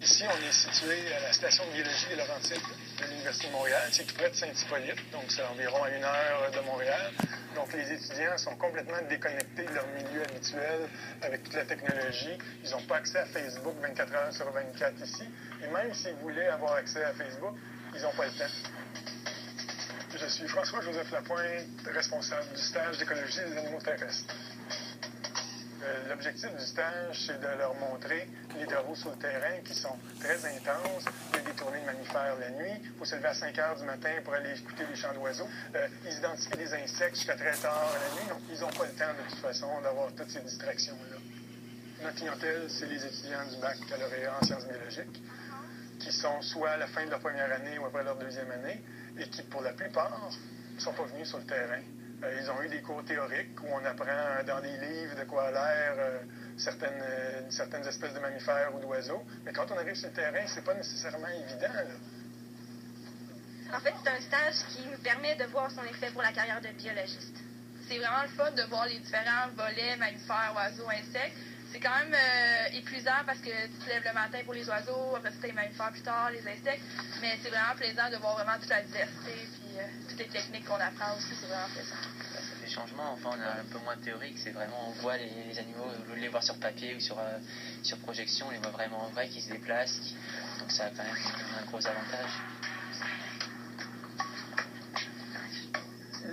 Ici, on est situé à la station de biologie des Laurentides de l'Université de Montréal. C'est tout près de Saint-Hippolyte, donc c'est environ à 1 heure de Montréal. Donc les étudiants sont complètement déconnectés de leur milieu habituel avec toute la technologie. Ils n'ont pas accès à Facebook 24 heures sur 24 ici. Et même s'ils voulaient avoir accès à Facebook, ils n'ont pas le temps. Je suis François-Joseph Lapointe, responsable du stage d'écologie des animaux terrestres. L'objectif du stage, c'est de leur montrer les travaux sur le terrain qui sont très intenses. Il y a des tournées de mammifères la nuit. Il faut se lever à 5 heures du matin pour aller écouter les chants d'oiseaux. Ils identifient des insectes jusqu'à très tard la nuit. Donc, ils n'ont pas le temps, de toute façon, d'avoir toutes ces distractions-là. Notre clientèle, c'est les étudiants du baccalauréat en sciences biologiques qui sont soit à la fin de leur première année ou après leur deuxième année et qui, pour la plupart, ne sont pas venus sur le terrain. Ils ont eu des cours théoriques où on apprend dans des livres de quoi a l'air certaines espèces de mammifères ou d'oiseaux. Mais quand on arrive sur le terrain, c'est pas nécessairement évident, là. En fait, c'est un stage qui nous permet de voir son effet pour la carrière de biologiste. C'est vraiment le fun de voir les différents volets, mammifères, oiseaux, insectes. C'est quand même épuisant parce que tu te lèves le matin pour les oiseaux, après tu as les mammifères plus tard, les insectes. Mais c'est vraiment plaisant de voir vraiment toute la diversité, puis toutes les techniques qu'on apprend aussi, c'est vraiment plaisant. Ça fait des changements, enfin on a un peu moins de théorique, c'est vraiment, on voit les animaux, au lieu de les voir sur papier ou sur projection, on les voit vraiment en vrai, qui se déplacent, donc ça a quand même un gros avantage.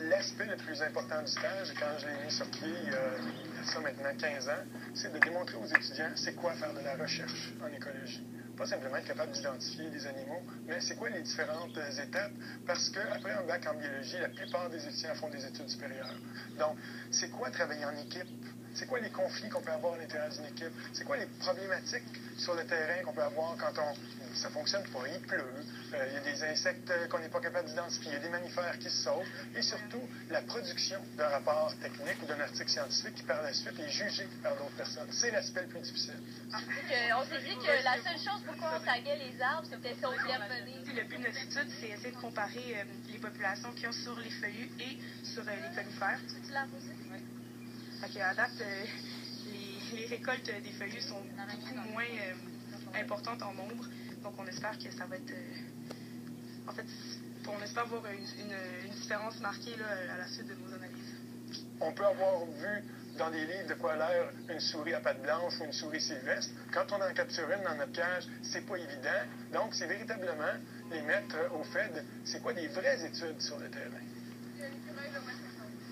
L'aspect le plus important du stage, et quand je l'ai mis sur pied il y a ça maintenant 15 ans, c'est de démontrer aux étudiants c'est quoi faire de la recherche en écologie. Pas simplement être capable d'identifier des animaux, mais c'est quoi les différentes étapes, parce qu'après un bac en biologie, la plupart des étudiants font des études supérieures. Donc, c'est quoi travailler en équipe? C'est quoi les conflits qu'on peut avoir à l'intérieur d'une équipe? C'est quoi les problématiques sur le terrain qu'on peut avoir quand ça fonctionne pas, il pleut, il y a des insectes qu'on n'est pas capable d'identifier, il y a des mammifères qui se sauvent, et surtout la production d'un rapport technique ou d'un article scientifique qui par la suite est jugé par d'autres personnes. C'est l'aspect le plus difficile. On s'est dit que la seule chose pourquoi on taguait les arbres, c'était si on voulait revenir. Le but de notre étude, c'est essayer de comparer les populations qu'il y a sur les feuillus et sur les conifères. Tu l'as posé? Oui. Fait qu'à date, les récoltes des feuillus sont beaucoup moins importantes en nombre. Donc, on espère que ça va être... en fait, on espère voir une différence marquée là, à la suite de nos analyses. On peut avoir vu dans des livres de quoi a l'air une souris à pattes blanches ou une souris sylvestre. Quand on en capture une dans notre cage, c'est pas évident. Donc, c'est véritablement les mettre au fait de c'est quoi des vraies études sur le terrain.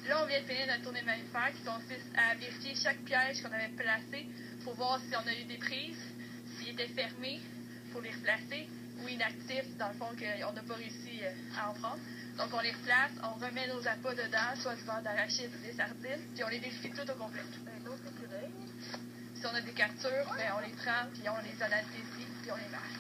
Là, on vient de finir notre tournée de mammifères qui consiste à vérifier chaque piège qu'on avait placé pour voir si on a eu des prises, s'ils étaient fermés, pour les replacer, ou inactifs, dans le fond, qu'on n'a pas réussi à en prendre. Donc, on les replace, on remet nos appâts dedans, soit du beurre d'arachide ou des sardines, puis on les vérifie tout au complet. Si on a des captures, ben, on les prend, puis on les anesthésie, puis on les marque.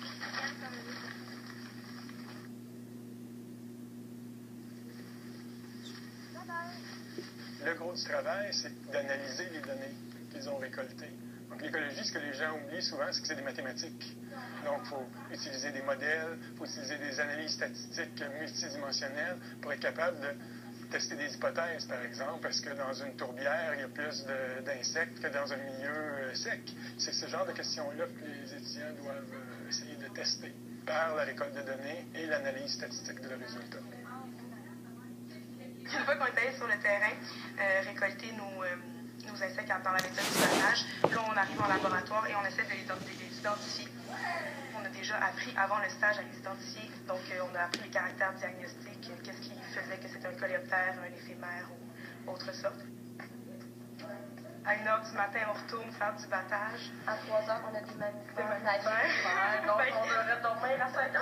Le gros du travail, c'est d'analyser les données qu'ils ont récoltées. Donc, l'écologie, ce que les gens oublient souvent, c'est que c'est des mathématiques. Donc, il faut utiliser des modèles, il faut utiliser des analyses statistiques multidimensionnelles pour être capable de tester des hypothèses, par exemple, parce que dans une tourbière, il y a plus d'insectes que dans un milieu sec. C'est ce genre de questions-là que les étudiants doivent essayer de tester par la récolte de données et l'analyse statistique de leurs résultats. Une fois qu'on est allé sur le terrain, récolter nos insectes dans la méthode du battage, là, on arrive en laboratoire et on essaie de les identifier. On a déjà appris avant le stage à les identifier. Donc, on a appris les caractères diagnostiques, qu'est-ce qui faisait que c'était un coléoptère, un éphémère ou autre sorte. À 1h du matin, on retourne faire du battage. À 3h, on a des mammifères. Donc, on devrait dormir à 5h.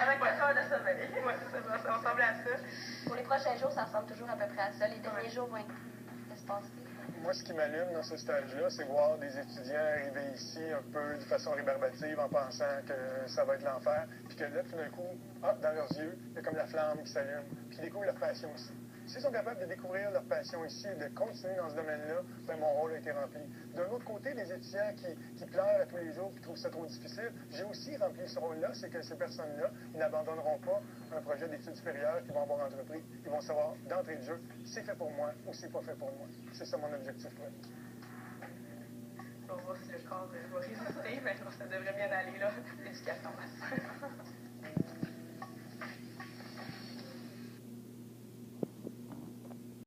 Avec 4 heures de sommeil. Oui, ça ressemble à ça. Pour les prochains jours, ça ressemble toujours à peu près à ça. Les derniers jours vont être espacés. Moi, ce qui m'allume dans ce stage-là, c'est voir des étudiants arriver ici un peu de façon rébarbative en pensant que ça va être l'enfer, puis que là, tout d'un coup, dans leurs yeux, il y a comme la flamme qui s'allume, puis ils découvrent leur passion ici. S'ils sont capables de découvrir leur passion ici et de continuer dans ce domaine-là, ben mon rôle a été rempli. D'un autre côté, les étudiants qui pleurent à tous les jours, qui trouvent ça trop difficile, j'ai aussi rempli ce rôle-là, c'est que ces personnes-là, ils n'abandonneront pas un projet d'études supérieures qu'ils vont avoir entrepris. Ils vont savoir d'entrée de jeu, c'est fait pour moi ou c'est pas fait pour moi. C'est ça mon objectif. On va voir si le corps va résister, mais ça devrait bien aller, là. L'éducation masse.